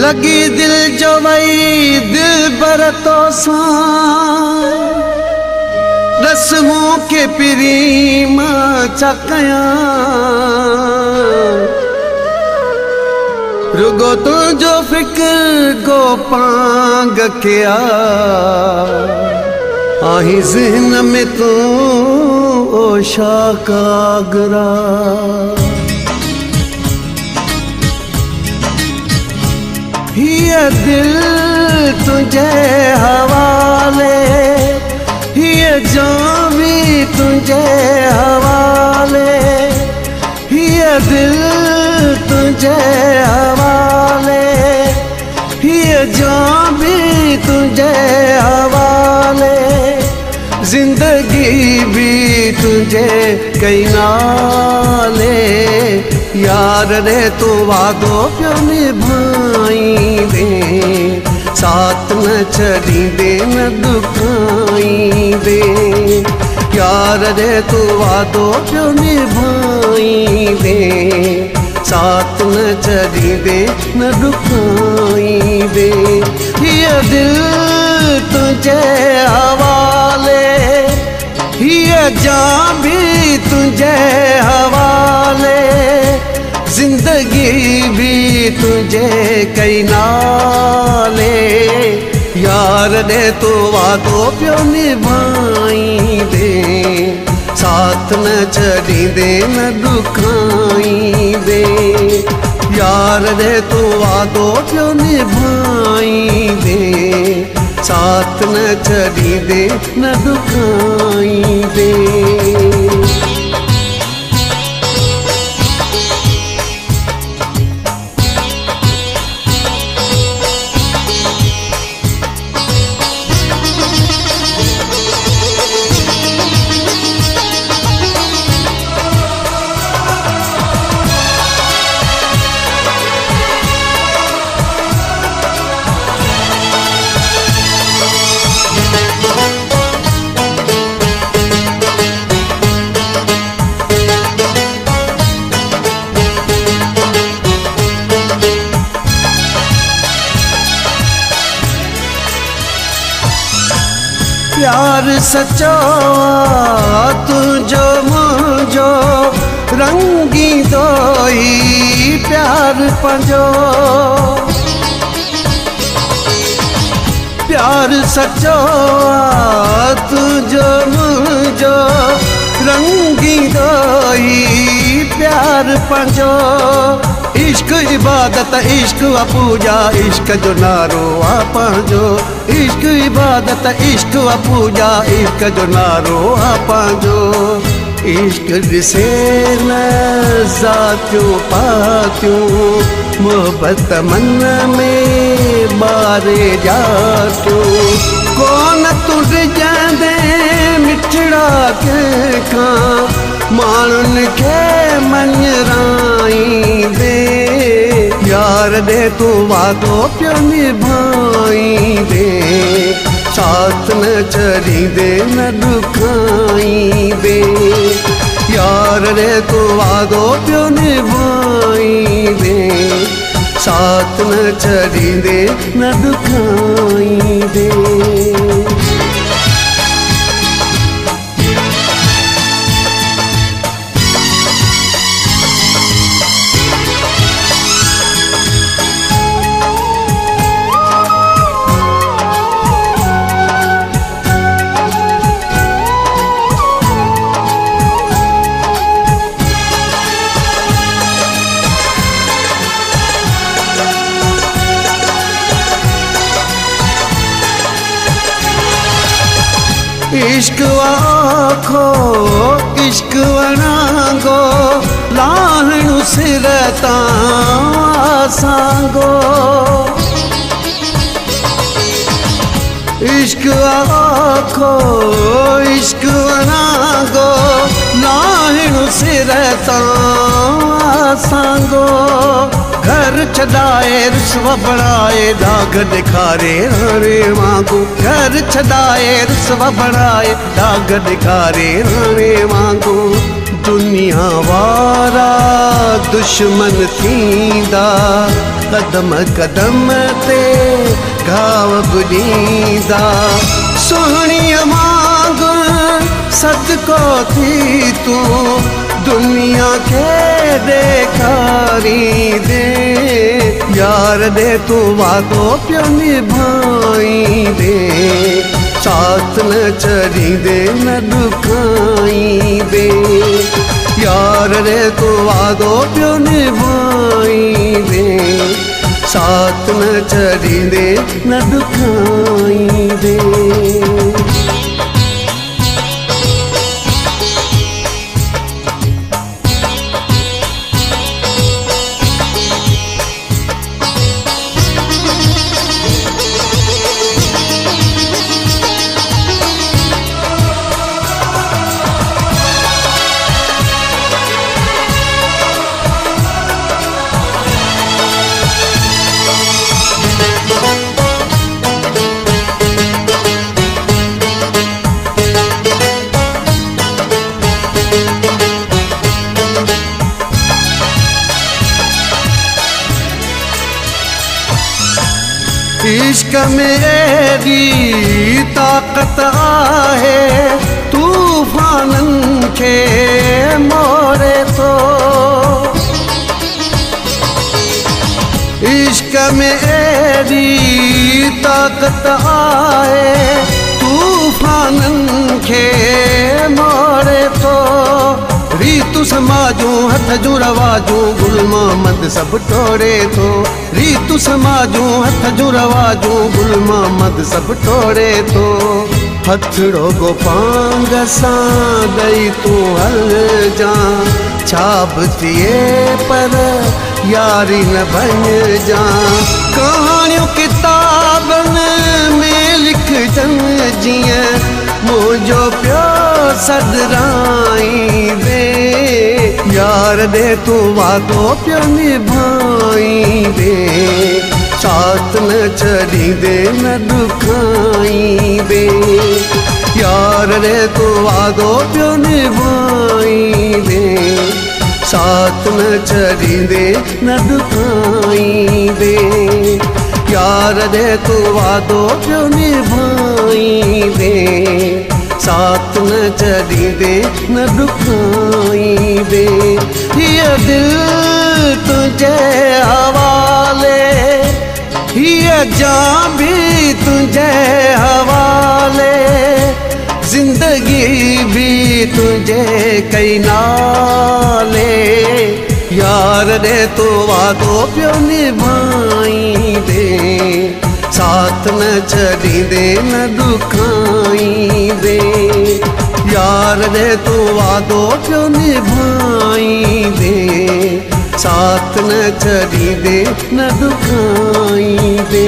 लगी दिल जो वही दिल बरतो रस्मों के प्रीम चकया रुगो तुझो फिक्र गो पांग किया आही ज़हन में तू ओ शाकागरा ये दिल तुझे हवाले ये जान भी तुझे हवाले ये दिल तुझे हवाले ये जान भी तुझे हवाले जिंदगी भी तुझे कई नाले यार रे तू वादो प्यो निभाई दे साथ न छड़ी दे न दुखाई दे यार रे तू वादो प्यो निभाई दे साथ न छड़ी दे न दुखाई दे ये दिल तुझे हवाले ये जान भी तुझे हवाले जिंदगी भी तुझे कई नाले यार ने तो वादो प्यो निभाई दे साथ न छड़ी दे न दुखाई दे यार ने तो वादो प्यो निभाई दे साथ न छड़ी दे न दुखाई दे प्यार सचो तुझो मुझो रंगी दोई प्यार पंजो प्यार सचो तुझो मुझो रंगी दोई प्यार पंजो इश्क इबादत इश्क व पूजा इश्क जो नारो आ पंजो इश्क इबादत इश्क व पूजा इश्क जो नारो आ पंजो इश्क दिसे न ज़ातियों पातियों मोहब्बत मन में बारे जातियों कौन तुझ जादे मिठड़ा के खां माण्हुनि खे मञराई दे यार दे तू वादो प्यो निभाई दे साथ न छड़ी दे न दुखाई दे यार दे तू वादो प्यो निभाई दे साथ न छड़ी दे न दुखाई दे इश्क आखो इश्क वणांगो लाहणु सिर तां सांगो इश्क आखो इश्क वणांगो लाहणु सिर तां सांगो घर छदाए रुसवा बढ़ाए दाग दिखारे राणे वांगू घर छदाए रुसवा बढ़ाए दाग दिखारे राणे वांगू दुनिया वारा दुश्मन थींदा कदम कदम ते घाव बुॾींदा सुहिणीअ वांगुरु सदको थी तूं दुनिया खे ॾेखारींदे यार ॾे तूं वादो पियो निभाईंदे साथ न छॾींदे न ॾुखाईंदे यार ॾे तूं वादो पियो निभाईंदे साथ न छॾींदे न ॾुखाईंदे इश्क में एडी ताकत आहे तूफाननि खे मोड़े थो इश्क में एडी ताकत आहे तूफाननि खे मोड़े थो रीतू समाजूं हथ जूं रवाजूं गुल मोहम्मद सभु टोड़े थो रीतू समाजूं हथ जूं रवाजूं गुल मोहम्मद सभु टोड़े थो हथड़ो गो पांग सां ॾेई तूं हल जा छा बि थिए पर यारी न बणिजा कहाणियूं किताबनि में लिखजनि जीअं मुंहिंजो पियो सदराईंदे यार ॾे तूं वादो पियो निभाईंदे साथ न छॾींदे न ॾुखाईंदे यार ॾे तूं वादो पियो निभाईंदे साथ न छॾींदे न ॾुखाईंदे यार ॾे तूं वादो पियो निभाईंदे साथ न छॾींदे न ॾुखाईंदे हीअ दिलि तुंहिंजे हवाले हीअ जान बि तुंहिंजे हवाले ज़िंदगी बि तुंहिंजे कई नाले यार ॾे तूं वादो पियो निभाईंदे साथ न छॾींदे न ॾुखाईंदे यार ॾे तूं वादो पियो निभाईंदे साथ न छॾींदे न ॾुखाईंदे